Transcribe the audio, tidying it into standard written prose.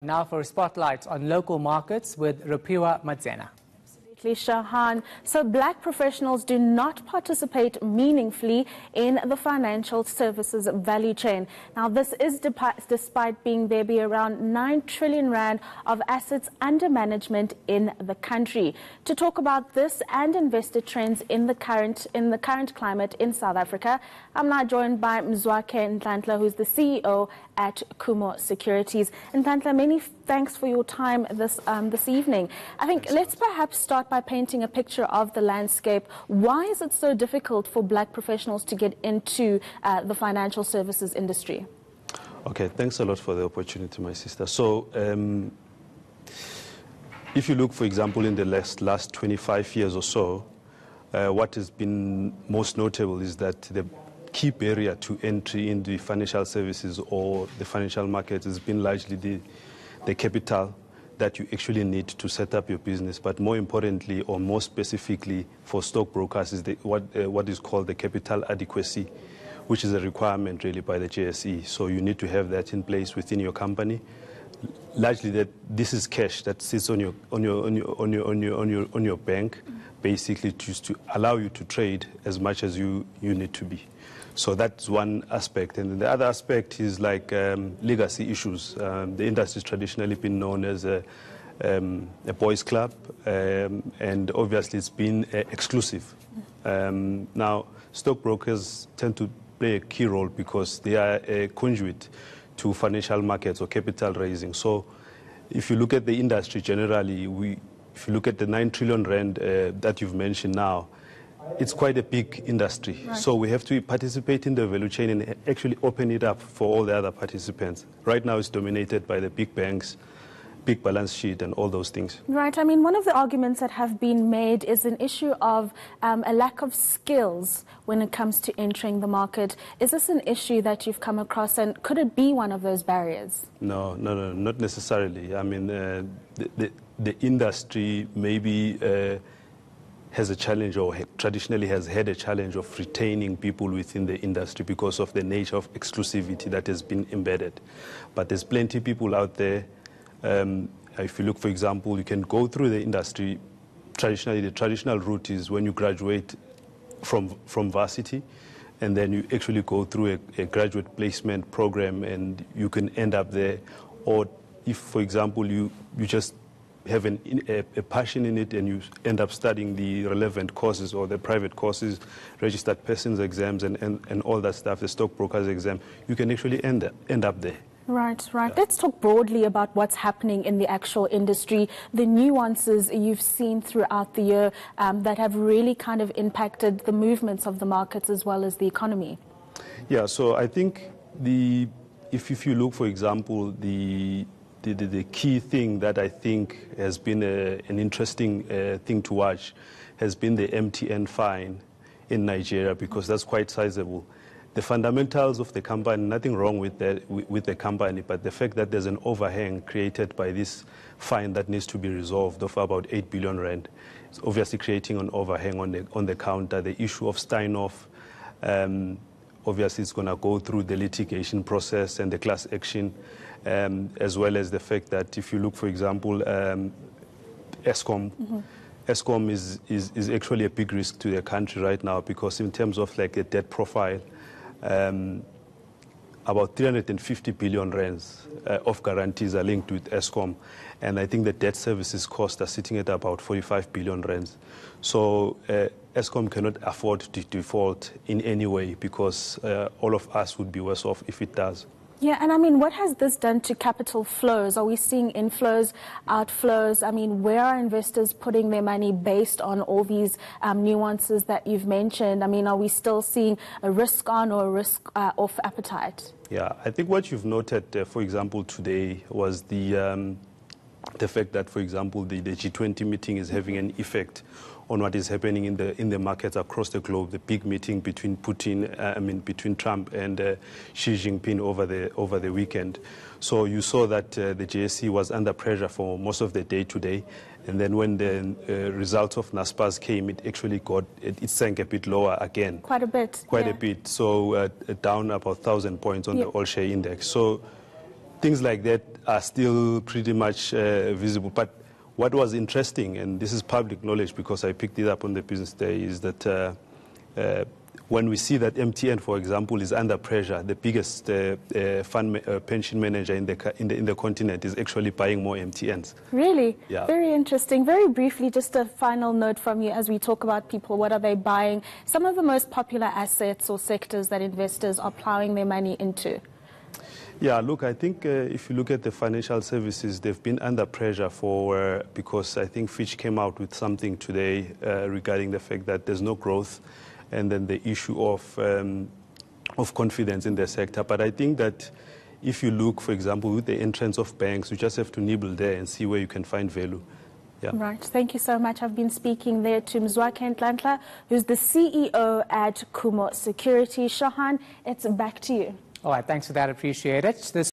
Now for a spotlight on local markets with Rapiwa Madzena. Shahan. So black professionals do not participate meaningfully in the financial services value chain. Now this is despite there be around 9 trillion rand of assets under management in the country. To talk about this and investor trends in the current climate in South Africa, I'm now joined by Mzwakhe Nhlanhla, who's the CEO at Kumo Securities. Nhlanhla, many thanks for your time this evening. I think let's perhaps start by painting a picture of the landscape. Why is it so difficult for black professionals to get into the financial services industry? Okay, thanks a lot for the opportunity, my sister. So, if you look, for example, in the last 25 years or so, what has been most notable is that the key barrier to entry in the financial services or the financial markets has been largely the capital that you actually need to set up your business, but more importantly or more specifically for stockbrokers is what is called the capital adequacy, which is a requirement really by the JSE. So you need to have that in place within your company. Largely that this is cash that sits on your bank, basically just to allow you to trade as much as you need to be. So that's one aspect. And the other aspect is like legacy issues. The industry has traditionally been known as a boys' club, and obviously it's been exclusive. Now, stockbrokers tend to play a key role because they are a conduit to financial markets or capital raising. So if you look at the industry generally, if you look at the 9 trillion rand that you've mentioned now, it's quite a big industry. Right. So we have to participate in the value chain and actually open it up for all the other participants. Right now it's dominated by the big banks, big balance sheet and all those things. Right. I mean, one of the arguments that have been made is an issue of a lack of skills when it comes to entering the market. Is this an issue that you've come across, and could it be one of those barriers? No, not necessarily. I mean, the industry maybe has a challenge, or traditionally has had a challenge of retaining people within the industry because of the nature of exclusivity that has been embedded. But there's plenty of people out there. If you look, for example, you can go through the industry. Traditionally, the traditional route is when you graduate from varsity, and then you actually go through a graduate placement program, and you can end up there. Or if, for example, you just have a passion in it and you end up studying the relevant courses or the private courses, registered persons exams and all that stuff, the stockbrokers exam, you can actually end up there. Right. Yeah. Let's talk broadly about what's happening in the actual industry, the nuances you've seen throughout the year that have really kind of impacted the movements of the markets as well as the economy. Yeah, so I think if you look, for example, the key thing that I think has been an interesting thing to watch has been the MTN fine in Nigeria, because that's quite sizable. The fundamentals of the company, nothing wrong with the company, but the fact that there's an overhang created by this fine that needs to be resolved of about 8 billion rand, it's obviously creating an overhang on the counter. The issue of Steinhoff, obviously it's going to go through the litigation process and the class action, as well as the fact that if you look, for example, Eskom, Eskom is actually a big risk to the country right now, because in terms of like a debt profile, about 350 billion rands of guarantees are linked with Eskom, and I think the debt services costs are sitting at about 45 billion rands. So Eskom cannot afford to default in any way, because all of us would be worse off if it does. Yeah, and I mean, what has this done to capital flows? Are we seeing inflows, outflows? I mean, where are investors putting their money based on all these nuances that you've mentioned? I mean, are we still seeing a risk-on or a risk-off appetite? Yeah, I think what you've noted, for example, today was the fact that, for example, the G20 meeting is having an effect on what is happening in the markets across the globe. The big meeting between between Trump and Xi Jinping over the weekend. So you saw that the JSE was under pressure for most of the day today, and then when the results of Naspers came, it actually it sank a bit lower again. Quite a bit. Quite a bit. So down about 1,000 points on the all-share index. So things like that are still pretty much visible. But what was interesting, and this is public knowledge because I picked it up on the Business Day, is that when we see that MTN, for example, is under pressure, the biggest pension manager in the continent is actually buying more MTNs. Really? Yeah. Very interesting. Very briefly, just a final note from you as we talk about people, what are they buying? Some of the most popular assets or sectors that investors are plowing their money into. Yeah, look, I think if you look at the financial services, they've been under pressure because I think Fitch came out with something today regarding the fact that there's no growth, and then the issue of confidence in the sector. But I think that if you look, for example, with the entrance of banks, you just have to nibble there and see where you can find value. Yeah. Right. Thank you so much. I've been speaking there to Mzwakhe Nhlanhla, who's the CEO at Kumo Security. Shahan, it's back to you. All right, thanks for that. Appreciate it.